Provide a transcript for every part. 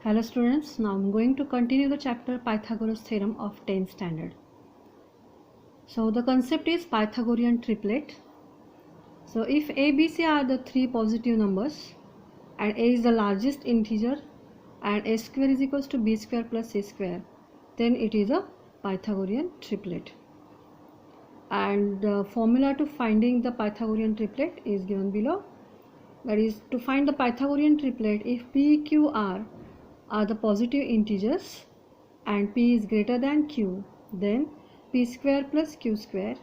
Hello students, now I'm going to continue the chapter Pythagoras theorem of 10th standard. So the concept is Pythagorean triplet. So if A, B, C are the three positive numbers and A is the largest integer and A square is equals to B square plus C square, then it is a Pythagorean triplet. And the formula to finding the Pythagorean triplet is given below. That is, to find the Pythagorean triplet, if P, Q, R are the positive integers and P is greater than Q, then P square plus Q square,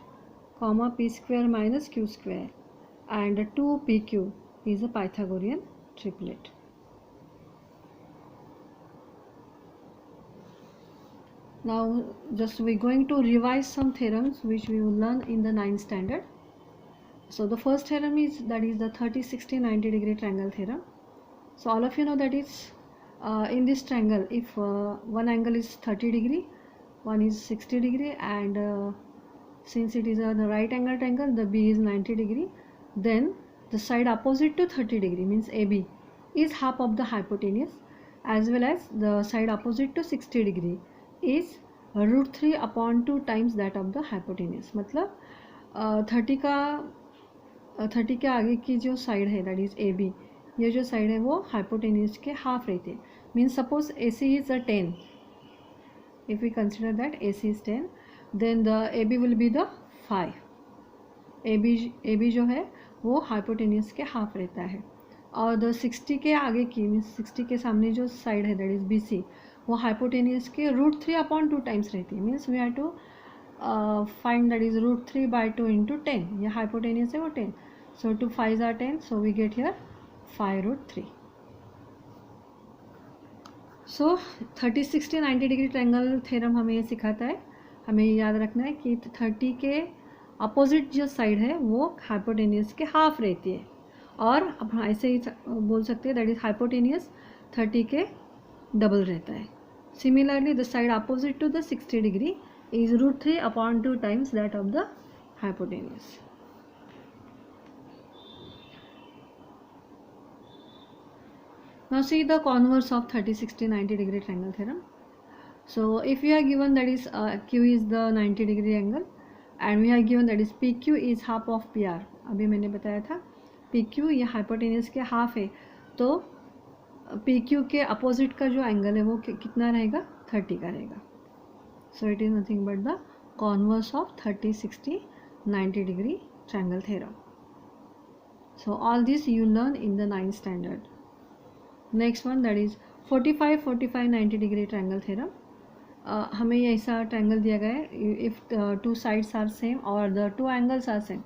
comma P square minus Q square, and 2PQ is a Pythagorean triplet. Now just we're going to revise some theorems which we will learn in the 9th standard. So the first theorem is the 30, 60, 90 degree triangle theorem. So all of you know that is in this triangle, if one angle is 30 degree, one is 60 degree, and since it is a right angle triangle, the B is 90 degree, then the side opposite to 30 degree means AB is half of the hypotenuse, as well as the side opposite to 60 degree is root 3 upon 2 times that of the hypotenuse. मतलब 30 के आगे की जो side है that is AB, ये जो side है वो हाइपोटेन्यूज के हाफ रहती है. Means suppose AC is a 10, if we consider that AC is 10, then the AB will be the 5. AB जो है वो हाइपोटेन्यूज के हाफ रहता है. और द 60 के आगे की मीन्स 60 के सामने जो साइड है दैट इज BC, वो हाइपोटेन्यूज के रूट 3 अपॉन 2 टाइम्स रहती है. Means we have to find that is root 3 by 2 into 10. ये हाइपोटेन्यूज है वो 10. So 2 5s are 10, so we get here 5 root 3. So 30, 60, 90 degree triangle theorem हमें ये सिखाता है. हमें याद रखना है कि 30 के अपोजिट जो साइड है वो हाइपोटेन्यूज के हाफ रहती है, और अब ऐसे ही बोल सकते हैं दैट इज हाइपोटेन्यूज 30 के डबल रहता है. Similarly the side opposite to the 60 degree is root 3 upon 2 times that of the hypotenuse. Now see the converse of 30, 60, 90 degree triangle theorem. So if we are given that is Q is the 90 degree angle and we are given that is PQ is half of PR. अभी मैंने बताया था PQ ये hypotenuse के half है, तो PQ के opposite का जो एंगल है वो कितना रहेगा, 30 का रहेगा. So it is nothing but the converse of 30, 60, 90 degree triangle theorem. So all this you learn in the 9th standard. Next one that is 45, 45, 90 degree triangle theorem. हमें ऐसा ट्रायंगल दिया गया है, if two sides are same और the two angles are same,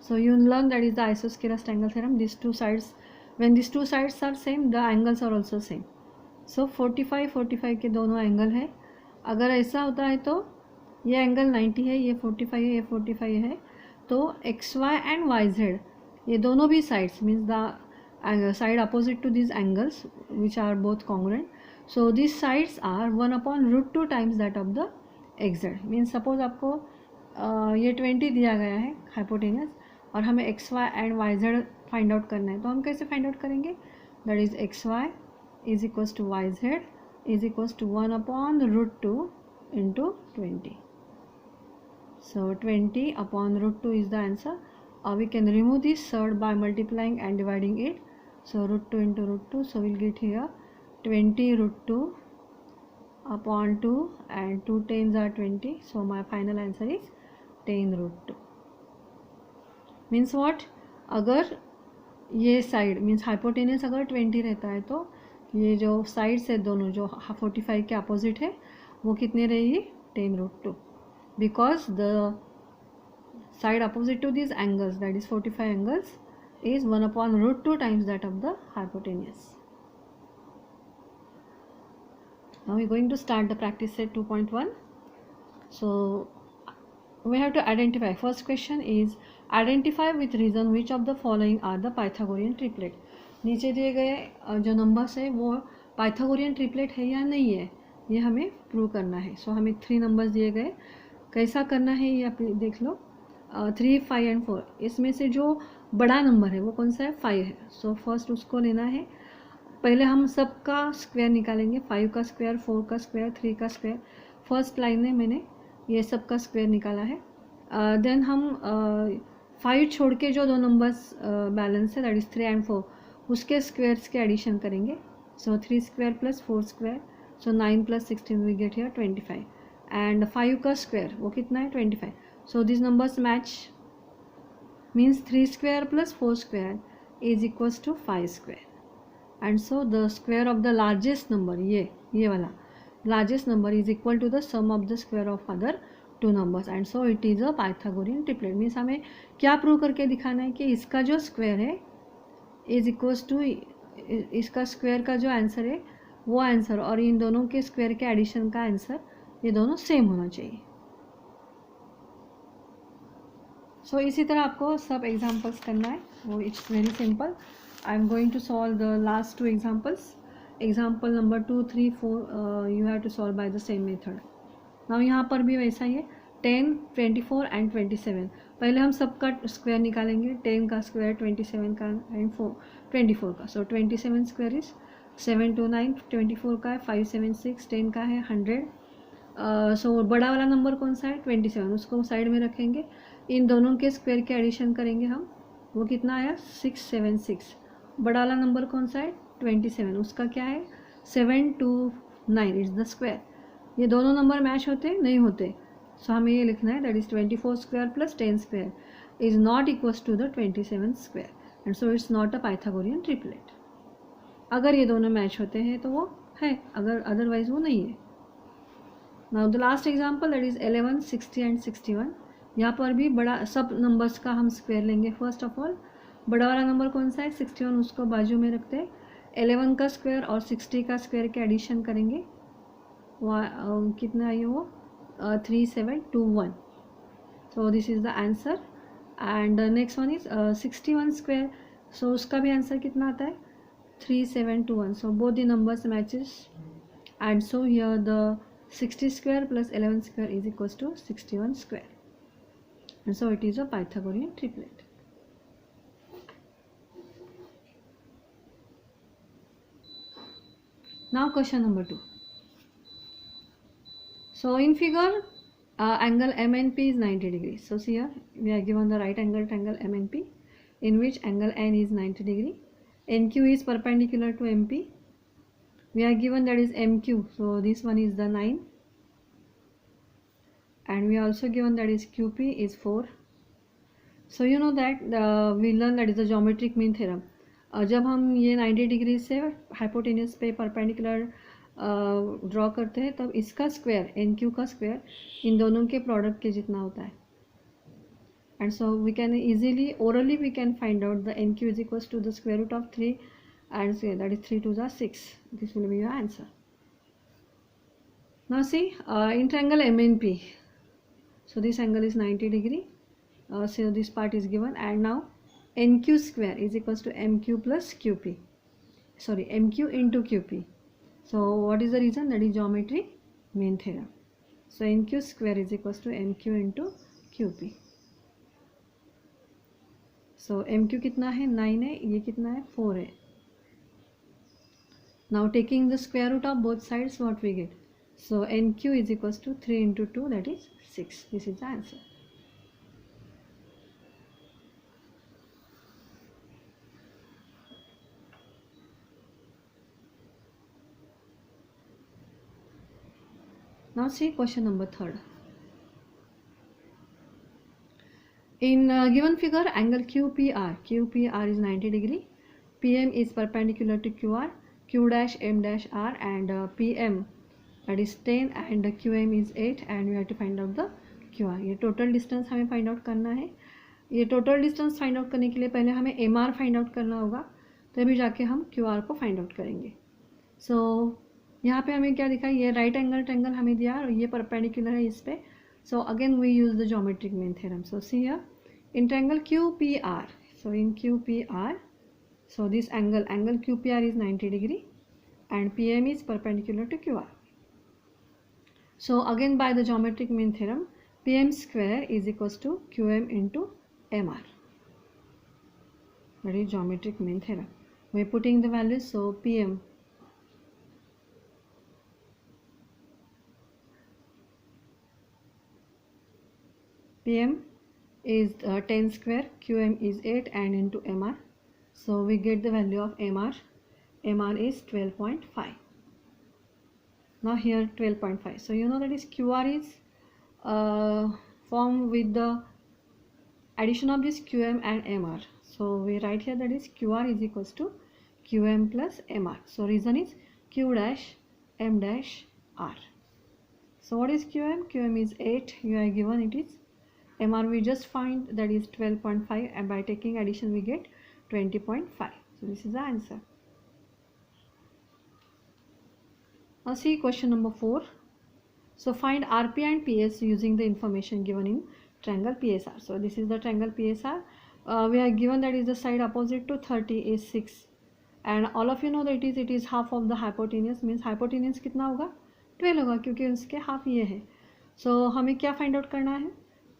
so you learn that is the isosceles triangle theorem. This two sides, when this two sides are same the angles are also same. So 45, 45 के दोनों angle है. अगर ऐसा होता है तो ये एंगल 90 है, ये 45 है, ये 45 है, तो XY एंड YZ ये दोनों भी sides means the side opposite to these angles which are both congruent, so these sides are 1 upon root 2 times that of the XZ. means suppose आपको ये 20 दिया गया है हाइपोटेनस और हमें XY and YZ find out करना है, तो हम कैसे फाइंड आउट करेंगे, that is XY is equals to YZ is equals to 1 upon root 2 into 20. so 20 upon root 2 is the answer. We can remove this third by multiplying and dividing it. So root 2 into root 2, so we'll get here 20 root 2 upon 2 and 2 tens are 20. So my final answer is 10 root 2. Means what, अगर ये side means hypotenuse अगर 20 रहता है तो ये जो sides है दोनों जो 45 के अपोजिट है वो कितने रहेगी, 10 root 2, because the side opposite to these angles that is 45 angles is 1 upon root 2 times that of the hypotenuse. Now we are going to start the practice set 2.1. So we have to identify. First question is identify with reason which of the following are the Pythagorean triplet. नीचे दिए गए जो numbers है वो Pythagorean triplet है या नहीं है, ये हमें प्रूव करना है. सो हमें 3 नंबर्स दिए गए, कैसा करना है ये आप देख लो. 3, 5 एंड 4, इसमें से जो बड़ा नंबर है वो कौन सा है, 5 है. सो फर्स्ट उसको लेना है. पहले हम सबका स्क्वायर निकालेंगे, 5 का स्क्वायर, 4 का स्क्वायर, 3 का स्क्वायर। फर्स्ट लाइन में मैंने ये सब का स्क्वायर निकाला है। देन हम 5 छोड़ के जो दो नंबर्स बैलेंस है दैट इज़ 3 एंड 4, उसके स्क्वायर्स के एडिशन करेंगे। So 3 square plus 4 square, so 9 plus 16 we get here 25 and 5 का स्क्वायर वो कितना है 25। So this numbers match, means 3 square plus 4 square is equals to 5 square. And so the square of the largest number, ये वाला largest number is equal to the sum of the square of other two numbers, and so it is a Pythagorean triplet। Means हमें क्या prove करके दिखाना है कि इसका जो स्क्वायर है इज इक्वल्स टू इसका स्क्वायर का जो आंसर है वो आंसर और इन दोनों के स्क्वायर के एडिशन का आंसर ये दोनों सेम होना चाहिए। सो इसी तरह आपको सब एग्जाम्पल्स करना है, वो it's very simple. I am going to solve the last two examples. Example number 2, 3, 4 you have to solve by the same method. Now यहाँ पर भी वैसा ही है, 10, 24 and 27। पहले हम सबका स्क्वायर निकालेंगे, 10 का स्क्वायर, 27 का एंड 24 का। सो 27 स्क्वायर इज 729, 24 का है 576, 10 का है 100। सो बड़ा वाला नंबर कौन सा है 27, उसको साइड में रखेंगे। इन दोनों के स्क्वायर के एडिशन करेंगे हम, वो कितना आया 676। बड़ा वाला नंबर कौन सा है 27, उसका क्या है 729 इज द स्क्वायर। ये दोनों नंबर मैच होते नहीं होते, सो हमें ये लिखना है that is 24 square plus 10 square is not equals to the 27 square, and so it's not a Pythagorean triplet. अगर ये दोनों मैच होते हैं तो वो है, अगर अदरवाइज वो नहीं है। Now the last example that is 11, 60 and 61। यहाँ पर भी बड़ा सब नंबर्स का हम स्क्वायर लेंगे। फर्स्ट ऑफ ऑल बड़ा वाला नंबर कौन सा है 61, उसको बाजू में रखते हैं। 11 का स्क्वायर और 60 का स्क्वायर के एडिशन करेंगे, कितना है वो 3721। So this is the answer. And next one is 61 square, so उसका भी आंसर कितना आता है 3721। So both the numbers matches, and so here the 60 square plus 11 square is equals to 61 square, and so it is a Pythagorean triplet. Now question number 2. So in figure angle MNP is 90 degrees. So see here we are given the right angle triangle MNP in which angle N is 90 degree. NQ is perpendicular to MP. We are given that is MQ. So this one is the 9. And we are also given that is QP is 4. So you know that we learn that is the geometric mean theorem. जब हम ये 90 degree से hypotenuse पे perpendicular draw करते हैं तब इसका square NQ का स्क्वायर इन दोनों के प्रोडक्ट के जितना होता है, and so we can easily orally we can find out the NQ is equals to the square root of 3 and say that is 3 to the 6. This will be your answer. Now see in triangle MNP, so this angle is 90 degree. So this part is given, and now NQ square is equals to MQ plus QP. Sorry, MQ into QP. So what is the reason? That is geometry mean theorem. So NQ square is equals to MQ into QP. So MQ कितना है 9 है, ये कितना है 4 है. Now taking the square root of both sides, what we get? So NQ is equals to 3 into 2, that is 6. This is the answer. Now see question number 3rd. In given figure angle QPR is 90 degree, PM is perpendicular to QR, Q dash M dash R, and PM that is 10 and QM is 8, and we have to find out the QR. ये total distance हमें find out करना है. ये total distance find out करने के लिए पहले हमें MR find out करना होगा, तभी जाके हम QR को find out करेंगे. So यहाँ पे हमें क्या दिखा, ये राइट एंगल ट्रायंगल हमें दिया और ये परपेंडिकुलर है इस पे. So again we use the geometric mean theorem. So see here in triangle QPR, so in QPR, so this angle QPR is 90 degree and PM is perpendicular to QR. So again by the geometric mean theorem, PM square is equals to QM into MR. That is geometric mean theorem. we're putting the values. So PM is 10 square, QM is 8, and into MR. So we get the value of MR. MR is 12.5. Now here 12.5. So you know that is QR is formed with the addition of this QM and MR. So we write here that is QR is equals to QM plus MR. So reason is Q dash M dash R. So what is QM? QM is 8. You are given it is. MR we just find that is 12.5, and by taking addition we get 20.5. So this is the answer. Now see question number 4. So find RP and PS using the information given in triangle PSR. So this is the triangle PSR. We are given that is the side opposite to 30 is 6, and all of you know that it is half of the hypotenuse, means hypotenuse कितना होगा 12 होगा, क्योंकि उसके half ये है. So हमें क्या find out करना है?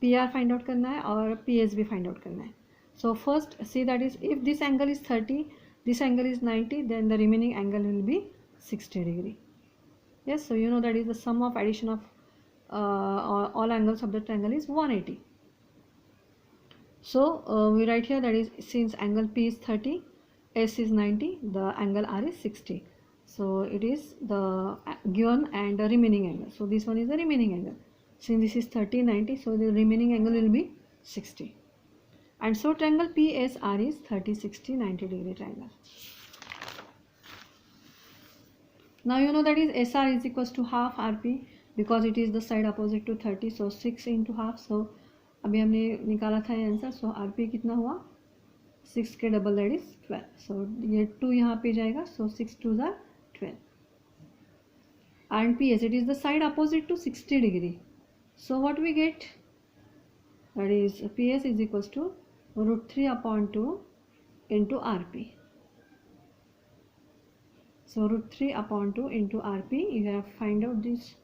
PR फाइंड आउट करना है और PS भी फाइंड आउट करना है. So first see that is if this angle is 30, this angle is 90, then the remaining angle will be 60 degree. Yes, so you know that is the sum of addition of all angles of the triangle is 180. So we write here that is since angle P is 30, S is 90, the angle R is 60. So it is the given and the remaining angle. So this one is the remaining angle. Since this is 30, 90, so the remaining angle will be 60. And so triangle PSR is 30, 60, 90 degree triangle. Now you know that is SR is equals to half RP because it is the side opposite to 30. So 6 into half. So अभी हमने निकाला था ये answer. So RP कितना हुआ? 6 के double that is 12. So ये 2 यहाँ पे जाएगा. So 6 2s are 12. And PS, it is the side opposite to 60 degree. So what we get? That is PS is equals to root 3 upon 2 into RP. So root 3 upon 2 into RP, you have find out this,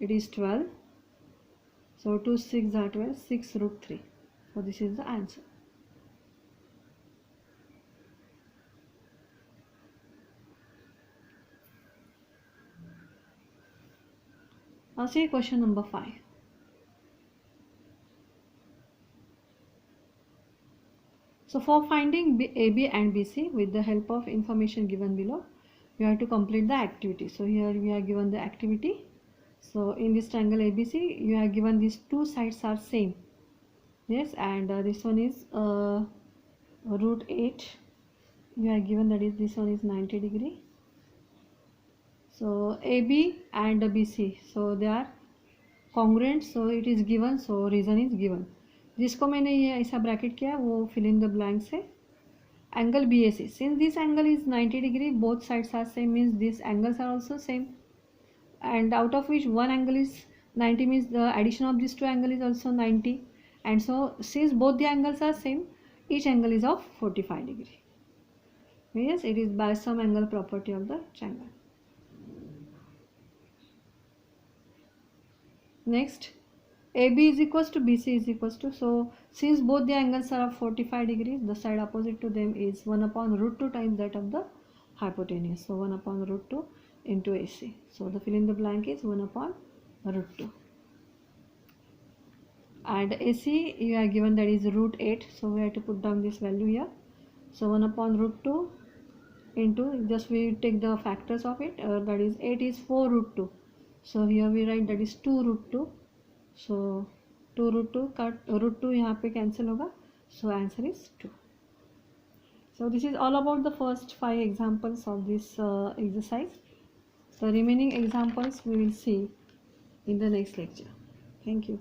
it is 12. So 2 6 are 12, 6 root 3. So this is the answer. Now see question number 5. So for finding AB and BC with the help of information given below, you have to complete the activity. So here we are given the activity. So in this triangle ABC, you are given these two sides are same. Yes, and this one is root 8. You are given that is this one is 90 degree. So AB and BC, so they are congruent. So it is given. So reason is given. जिसको मैंने ये ऐसा bracket किया वो fill in the blank से. Angle BAC, since this angle is 90 degree, both sides are same, means these angles are also same, and out of which one angle is 90, means the addition of these two angles is also 90, and so since both the angles are same, each angle is of 45 degree. Yes, it is by some angle property of the triangle. Next, AB is equals to BC is equals to, so since both the angles are of 45 degrees, the side opposite to them is 1 upon root 2 times that of the hypotenuse. So 1 upon root 2 into AC. So the fill in the blank is 1 upon root 2. And AC you are given that is root 8. So we have to put down this value here. So 1 upon root 2 into, just we take the factors of it, that is 8 is 4 root 2. So here we write that is 2 root 2. So 2 root 2 cut root 2 यहाँ पे cancel होगा. So answer is 2. So this is all about the first 5 examples of this exercise. The remaining examples we will see in the next lecture. Thank you.